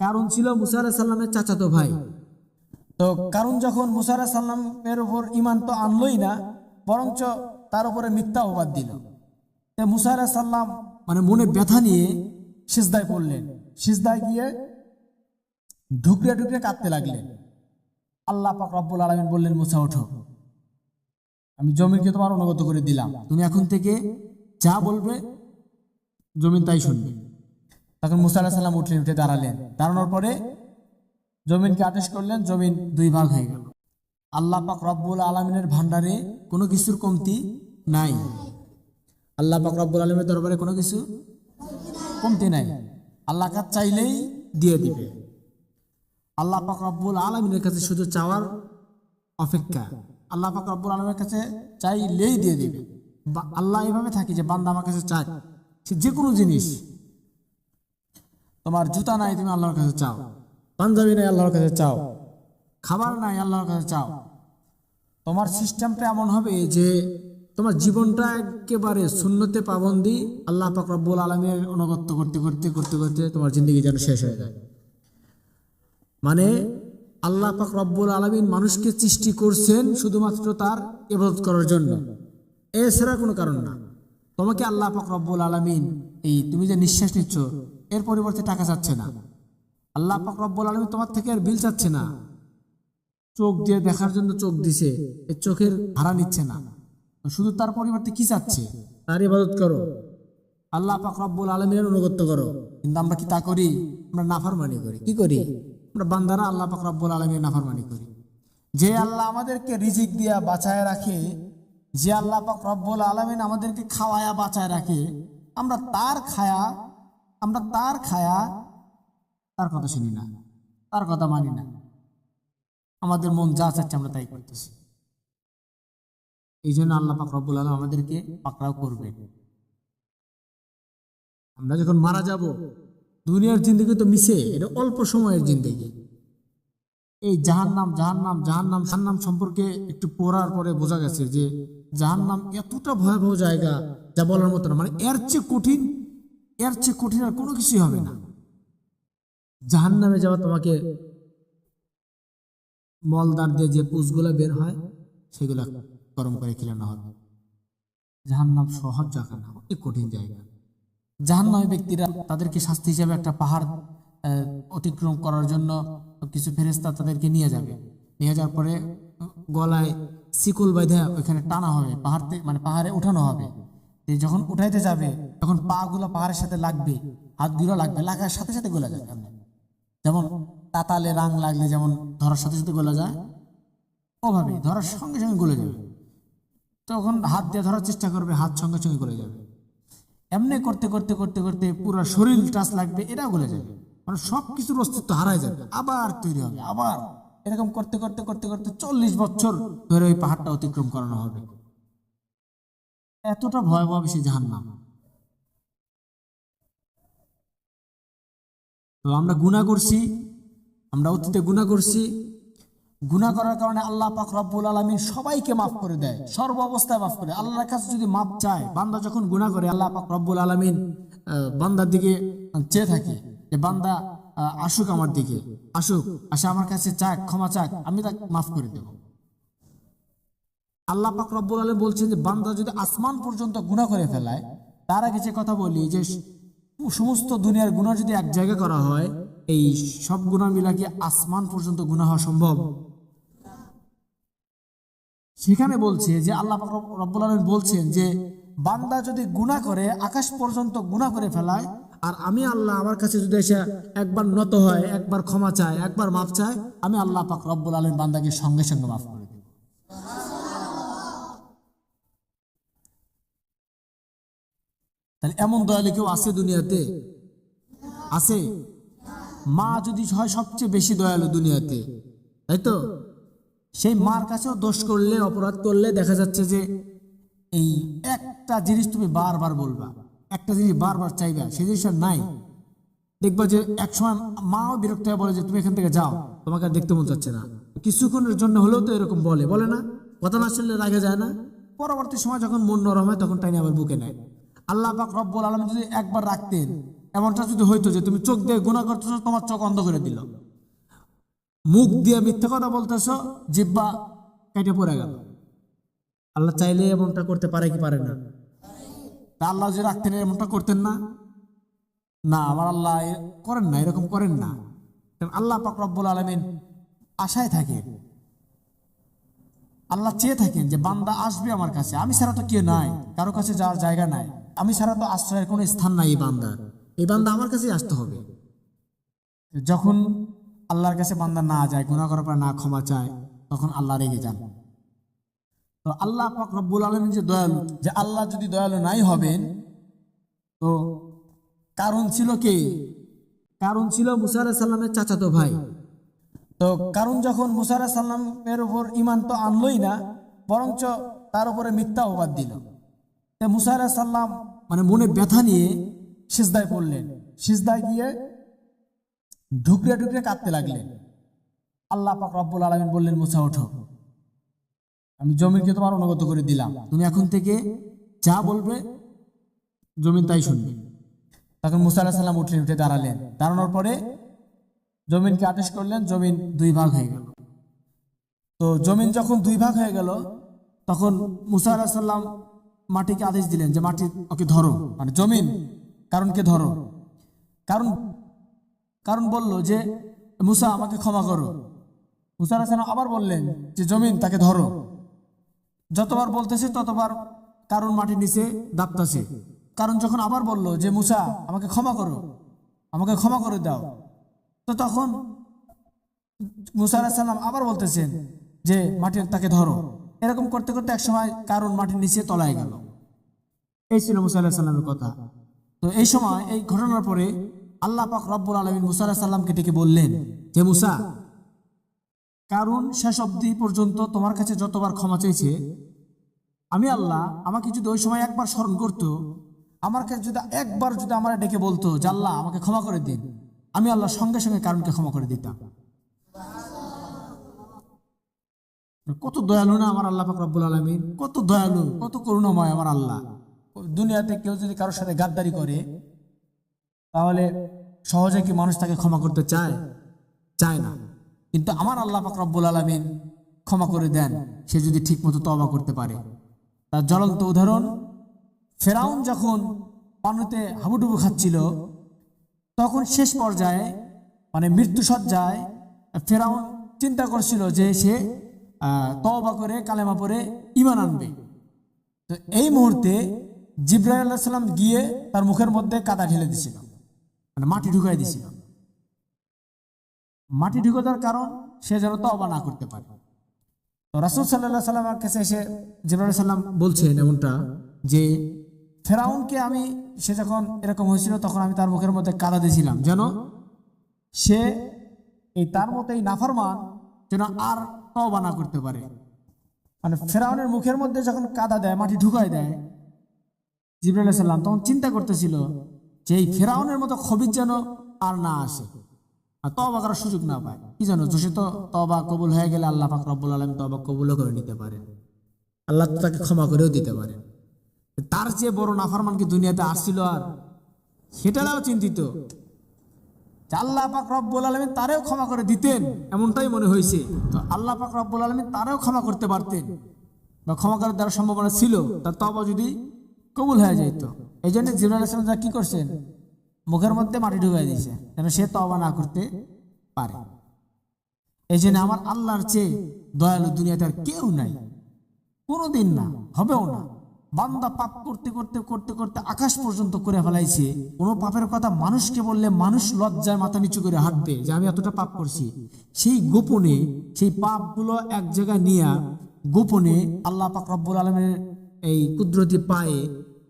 কারণ ছিল মুসা আলাইহিস সালামের চাচাতো ভাই। তো কারণ যখন মুসা আলাইহিস সালামের উপর ঈমান তো আনলোই না, বরঞ্চ তার উপরে মিথ্যা অপবাদ দিল। তো মুসা আলাইহিস সালাম মানে মনে ব্যথা নিয়ে সিজদায় পড়লেন। সিজদায় গিয়ে ঢুকরে ঢুকরে কাঁদতে লাগলেন। আল্লাহ পাক রব্বুল আলামিন বললেন, মুসা ওঠো, আমি জমিনকে তোমার অনুগত করে দিলাম, তুমি এখন থেকে যা বলবে জমিন তাই শুনবে। তখন মুসা আলাইহিস সালাম উঠলেন, উঠে দাঁড়ালেন। দাঁড়ানোর পরে জমিনকে আদেশ করলেন, জমিন দুই ভাগ হয়ে গেল। আল্লাহ পাক রব্বুল আলামিনের ভান্ডারে কোনো কিছুর কমতি নাই। আল্লাহ পাক রব্বুল আলামিনের দরবারে কোনো কিছু কমতি নাই। আল্লাহ কাছে চাইলেই দিয়ে দিবে। আল্লাহ পাক রব্বুল আলামিনের কাছে শুধু চাওয়ার অপেক্ষা। আল্লাহ পাক রব্বুল আলামিনের কাছে চাইলেই দিয়ে দিবে। আল্লাহ এভাবে থাকে যে বান্দা আমার কাছে চায়, সে যে কোনো জিনিস, তোমার জুতা নাই তুমি আল্লাহর কাছে চাও, পাঞ্জাবি নাই আল্লাহর কাছে চাও, খাবার নাই আল্লাহর কাছে চাও। তোমার সিস্টেমটা এমন হবে যে তোমার জীবনটা একেবারে সুন্নতে পাবন্দি, আল্লাহ পাক রব্বুল আলামিনের অনুগত্য করতে করতে করতে করতে তোমার জিন্দগি যেন শেষ হয়ে যায়। মানে আল্লাহ পাক রব্বুল আলামিন মানুষকে সৃষ্টি করছেন শুধুমাত্র তার ইবাদত করার জন্য, এছাড়া কোনো কারণ না। তোমাকে আল্লাহ পাক রব্বুল আলামিন এই তুমি যে নিঃশ্বাস নিচ্ছ এর পরিবর্তে টাকা চাচ্ছে না। আল্লাহ পাক রব্বুল আলামিন তোমার থেকে আর বিল চাচ্ছে না। চোখ দিয়ে দেখার জন্য চোখ দিছে, এই চোখের ভাড়া নিচ্ছে না। শুধু তার পরিবর্তে কি চাচ্ছে? তার ইবাদত করো, আল্লাহ পাক রব্বুল আলামিনের অনুগত্য করো। কিন্তু আমরা কি তা করি? আমরা নাফরমানি করি। কি করি? আমরা বান্দারা আল্লাহ পাক রব্বুল আলামিনের নাফরমানি করি। যে আল্লাহ আমাদেরকে রিজিক দিয়া বাঁচায় রাখে, যে আল্লাহ পাক রব্বুল আলামিন আমাদেরকে খাওয়ায়া বাঁচায় রাখে, আমরা তার খায়া তার কথা শুনি না, তার কথা মানি না। আমাদের মন যা চাচ্ছে আমরা তাই করতেছি। এই জন্য আল্লাহ পাক রব্বুল আলামিন আমাদেরকে পাকড়াও করবে। আমরা যখন মারা যাব, দুনিয়ার জিন্দেগি তো মিশে, এটা অল্প সময়ের জিন্দেগি। এই জাহান্নাম জাহান্নাম জাহান্নাম জাহান্নাম সম্পর্কে একটু পড়ার পরে বোঝা গেছে যে জাহান্নাম এতটা ভয়াবহ জায়গা যা বলার মতো না। মানে এর চেয়ে কঠিন আর কোনো কিছুই হবে না। জাহান্নামে যাওয়া, তোমাকে মলদার দিয়ে যে পুষগুলা বের হয় সেগুলা গরম করে খেলানো হবে। জাহান্নাম সহজ জায়গা না, অনেক কঠিন জায়গা। জাহান্নামী ব্যক্তিরা তাদেরকে শাস্তি হিসেবে একটা পাহাড় অতিক্রম করার জন্য কিছু ফেরেশতা তাদেরকে নিয়ে যাবে। নিয়ে যাওয়ার পরে গলায় শিকল বেঁধে ওইখানে টানা হবে, পাহাড়ে উঠানো হবে। যখন উঠাইতে যাবে তখন পা গুলো পাহাড়ের সাথে লাগবে, হাতগুলো লাগবে, লাগার সাথে সাথে গলা যাবে। যেমন তাতালে রাং লাগলে যেমন ধরার সাথে সাথে গলা যায়, ওভাবে ধরার সঙ্গে সঙ্গে গলে যাবে। তখন হাত দিয়ে ধরার চেষ্টা করবে, হাত সঙ্গে সঙ্গে গলে যাবে। এমনি করতে করতে করতে করতে পুরো শরীর টাচ লাগবে, এটা গলে যাবে। মানে সবকিছুর অস্তিত্ব হারায় যাবে, আবার তৈরি হবে। আবার এরকম করতে করতে করতে করতে 40 বছর ধরে ওই পাহাড়টা অতিক্রম করানো হবে। এতটা ভয়াবহ বেশি জাহান্নাম। তো আমরা গুনাহ করছি, আমরা অতীতে গুনাহ করছি। গুনাহ করার কারণে আল্লাহ পাক রব্বুল আলামিন সবাইকে মাফ করে দেয়, সর্ব অবস্থায় মাফ করে। আল্লাহর কাছে যদি মাফ চায়, বান্দা যখন গুনাহ করে, আল্লাহ পাক রব্বুল আলামিন বান্দার দিকে চেয়ে থাকে যে বান্দা আসুক আমার দিকে, আসে আমার কাছে চাক, ক্ষমা চাক, আমি তাকে মাফ করে দেব। আল্লাহ পাক রব্বুল আলামিন বলছেন যে বান্দা যদি আসমান পর্যন্ত গুনাহ করে ফেলায়, তার আগে যে কথা বলি যে সমস্ত দুনিয়ার গুনাহ যদি এক জায়গায় করা হয়, এই সব গুনাহ মিলা কি আসমান পর্যন্ত গুনাহ হওয়া সম্ভব? সেখানে বলছে যে আল্লাহ পাক রব্বুল আলামিন বলছেন যে বান্দা যদি গুনাহ করে, আকাশ পর্যন্ত গুনাহ করে ফেলায়, আর আমি আল্লাহ আমার কাছে যদি এসে একবার নত হয়, একবার ক্ষমা চায়, একবার মাফ চায়, আমি আল্লাহ পাক রব্বুল আলামিন বান্দাকে সঙ্গে সঙ্গে মাফ করে দেব। তাহলে এমন দয়ালু কেউ আছে দুনিয়াতে? আছে? মা যদি হয় সবচেয়ে বেশি দয়ালু দুনিয়াতে, তাই তো? সেই মার কাছেও দোষ করলে, অপরাধ করলে দেখা যাচ্ছে যে এই একটা জিনিস তুমি বারবার বলবা, একটা জিনিস বারবার চাইবা, সেই জিনিসটা নাই। দেখবা যে একসময় মাও বিরক্ত হয়ে বলে যে তুমি এখান থেকে যাও, তোমাকে আর দেখতে মন চাচ্ছে না। কিছুক্ষণের জন্য হলেও তো এরকম বলে না? কথা না শুনলে রাগে যায় না? পরবর্তী সময় যখন মন নরম হয় তখন টাইনে আবার বুকে নেয়। আল্লাহ পাক রব্বুল আলামিন যদি একবার রাখতেন, এমনটা যদি হইতো যে তুমি চোখ দিয়ে গুনাহ করতেছো, তোমার চোখ অন্ধ করে দিল, মুখ দিয়ে মিথ্যা কথা বলতেছো, জিহ্বা কেটে পড়ে গেল, আল্লাহ চাইলে এমনটা করতে পারে কি পারে না? তা আল্লাহ যে রাখতেন এমনটা করতেন না? না, আমার আল্লাহ করেন না, এরকম করেন না। আল্লাহ পাক রব্বুল আলামিন আশায় থাকেন, আল্লাহ চেয়ে থাকেন যে বান্দা আসবে আমার কাছে, আমি ছাড়া তো কেউ নাই, কারো কাছে যাওয়ার জায়গা নাই, আমি ছাড়া তো আশ্রয়ের কোনো স্থান নাই এই বান্দা আমার কাছেই আসতে হবে। যখন আল্লাহর কাছে বান্দা না যায়, গুনাহ করার পর না ক্ষমা চায়, তখন আল্লাহ রেগে যান। তো আল্লাহ পাক রব্বুল আলামিন যে দয়ালু, যে আল্লাহ যদি দয়ালু নাই হবেন, তো কারণ ছিল কে? কারণ ছিল মুসা আলাইহিস সালামের চাচাতো ভাই। তো কারণ যখন মুসা আলাইহিস সালামের উপর ঈমান তো আনলই না, বরঞ্চ তার উপরে মিথ্যা অপবাদ দিল। তো মুসা আলাইহিস সালাম মানে মনে ব্যথা নিয়ে সিজদায় পড়লেন, সিজদায় গিয়ে ঢুকরে ঢুকরে কাঁদতে লাগলেন। আল্লাহ পাক রব্বুল আলামিন বললেন, মুসা ওঠো, আমি জমিনকে তোমার অনুগত করে দিলাম, তুমি এখন থেকে যা বলবে জমিন তাই শুনবে। তখন মুসা আলাইহিস সালাম উঠলেন, উঠে দাঁড়ালেন, দাঁড়ানোর পরে জমিনকে আদেশ করলেন, জমিন দুই ভাগ হয়ে গেল। তো জমিন যখন দুই ভাগ হয়ে গেল, তখন মুসা আলাইহিস সালাম মাটিকে আদেশ দিলেন যে মাটি ওকে ধরো, মানে জমিন কারণকে ধরো। কারণ কারণ বলল যে মুসা আমাকে ক্ষমা করো। মুসা আলাইহিস সালাম আবার বললেন যে জমিন তাকে ধরো। যতবার বলতেছে ততবার কারণ মাটির নিচে দাবতাছে। কারণ যখন আবার বলল যে মুসা আমাকে ক্ষমা করো, আমাকে ক্ষমা করে দাও, তো তখন মুসা আলাইহিস সালাম আবার বলতেছেন যে মাটির তাকে ধরো। এরকম করতে করতে একসময় কারণ মাটির নিচে তলায় গেল। এই ছিল মুসা আলাইহিস সালামের কথা। তো এই সময়, এই ঘটনার পরে আল্লাহ পাক রব্বুল আলামিন মুসা আলাইহিস সালামকে ডেকে বললেন যে মুসা, কারণ শেষ অবধি পর্যন্ত তোমার কাছে যতবার ক্ষমা চেয়েছে, আমি আল্লাহ আমাকে যদি ওই সময় একবার স্মরণ করতো, আমার কাছে যদি একবার যদি আমার ডেকে বলতো যে আল্লাহ আমাকে ক্ষমা করে দিন, আমি আল্লাহ সঙ্গে সঙ্গে কারণকে ক্ষমা করে দিতাম। কত দয়ালু না আমার আল্লাহ পাক রব্বুল আলামিন, কত দয়ালু, কত করুণাময় আমার আল্লাহ। দুনিয়াতে কেউ যদি কারোর সাথে গাদ্দারি করে, তাহলে সহজে কি মানুষ তাকে ক্ষমা করতে চায়? চায় না। কিন্তু আমার আল্লাহ পাক রব্বুল আলামিন ক্ষমা করে দেন, সে যদি ঠিক মতো তওবা করতে পারে। তার জ্বলন্ত উদাহরণ, ফেরাউন যখন পানিতে হাবুডুবু খাচ্ছিল, তখন শেষ পর্যায়ে মানে মৃত্যুসজ্জায় ফেরাউন চিন্তা করছিল যে সে তওবা করে কালেমা পড়ে ঈমান আনবে। তো এই মুহূর্তে জিবরাইল আলাইহিস সালাম গিয়ে তার মুখের মধ্যে কাদা ঢেলে দিছিল, মানে মাটি ঢুকাই দিছিল। মাটি ঢুকে দেওয়ার কারণ সে যেন তওবা না করতে পারে। তো রাসূল সাল্লাল্লাহু আলাইহি ওয়াসাল্লামের কাছে এসে জিবরাইল আলাইহিস সালাম বলছেন এমনটা যে ফেরাউনকে আমি, সে যখন এরকম হয়েছিল তখন আমি তার মুখের মধ্যে কাদা দিয়েছিলাম, যেন সে এই তার মতো এই নাফরমান যেন আর তওবা না করতে পারে। মানে ফেরাউনের মুখের মধ্যে যখন কাদা দেয়, মাটি ঢুকায় দেয়, জিবরাইল আলাইহিস সালাম তখন চিন্তা করতেছিল যে এই ফেরাউনের মতো খবির যেন আর না আসে, আর তওবা করার সুযোগ না পায়। কি জানো, সে তো তওবা কবুল হয়ে গেলে আল্লাহ পাক রব্বুল আলামিন তওবা কবুলও করে নিতে পারেন, আল্লাহ তো তাকে ক্ষমা করেও দিতে পারেন। তার যে বড় নাফরমান কি দুনিয়াতে আসছিল, আর সেটাও চিন্তিত যে আল্লাহ পাক রব্বুল আলামিন তারেও ক্ষমা করে দিতেন, এমনটাই মনে হয়েছে। তো আল্লাহ পাক রব্বুল আলামিন তারেও ক্ষমা করতে পারতেন, বা ক্ষমা করার দ্বারা সম্ভাবনা ছিল, তার তওবা যদি কবুল হয়ে যেত। এই জন্য জিবরাইল আলাইহিস সালাম যা কি করছেন, মুখের মধ্যে মাটি ঢুকাই দিয়েছে যেন সে তওবা না করতে পারে। এই জন্য আমার আল্লাহর চেয়ে দয়ালু দুনিয়াতে আর কেউ নাই, কোনোদিন না, হবেও না। বান্দা পাপ করতে করতে করতে করতে আকাশ পর্যন্ত করে ফেলাইছে। কোনো পাপের কথা মানুষকে বললে মানুষ লজ্জায় মাথা নিচু করে হাঁটবে যে আমি এতটা পাপ করছি। সেই গোপনে সেই পাপগুলো এক জায়গায় নিয়ে গোপনে আল্লাহ পাক রব্বুল আলামিনের এই কুদরতি পায়ে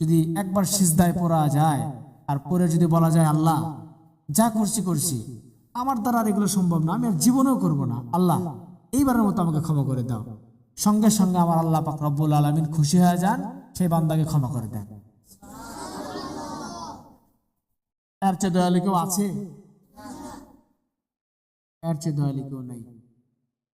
যদি একবার সিজদায় পড়া যায়, আর পরে যদি বলা যায় আল্লাহ যা করছি করছি, আমার দ্বারা আর এগুলো সম্ভব না, আমি আর জীবনেও করব না, আল্লাহ এইবারের মতো আমাকে ক্ষমা করে দাও, সঙ্গে সঙ্গে আমার আল্লাহ পাক রব্বুল আলামিন খুশি হয়ে যান, সেই বান্দাকে ক্ষমা করে দেন। এর চেয়ে দয়ালু কেউ আছে? এর চেয়ে দয়ালু কেউ নাই।